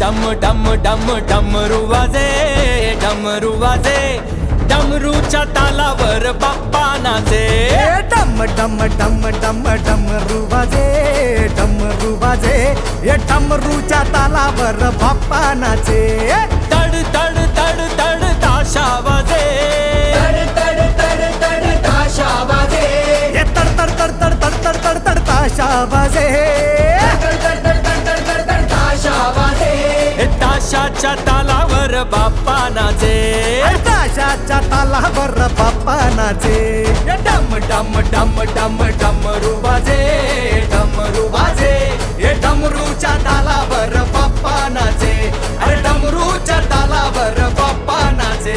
डम डम डम डमरू वाजे, डमरू वाजे, डमरूच्या तालावर बाप्पा नाचे. डम डम डम डम डमरू वाजे, डमरू वाजे, ये डमरूच्या तालावर बाप्पा नाचे. तड तड तड तड ताशा वाजे, तड तड तड तड ताशा वाजे, ये तड तड तड तड तड तड तड तड ताशा वाजे. तड तड तड तड तड तड तड ताशा वाजे. ताशाच्या तालावर बाप्पा नाचे. ताशाच्या तालावर बाप्पा नाचे. डम डम डम डम डमरू वाजे, डमरू वाजे, ये डमरूच्या तालावर बाप्पा नाचे. अरे डमरूच्या तालावर बाप्पा नाचे.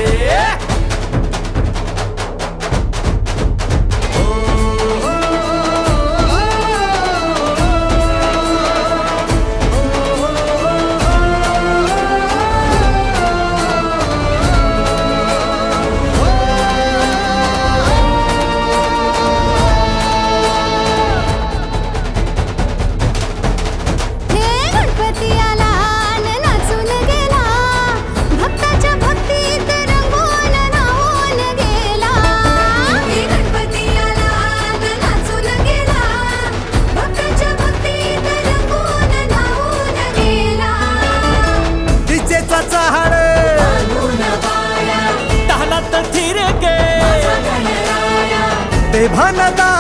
ते भानदा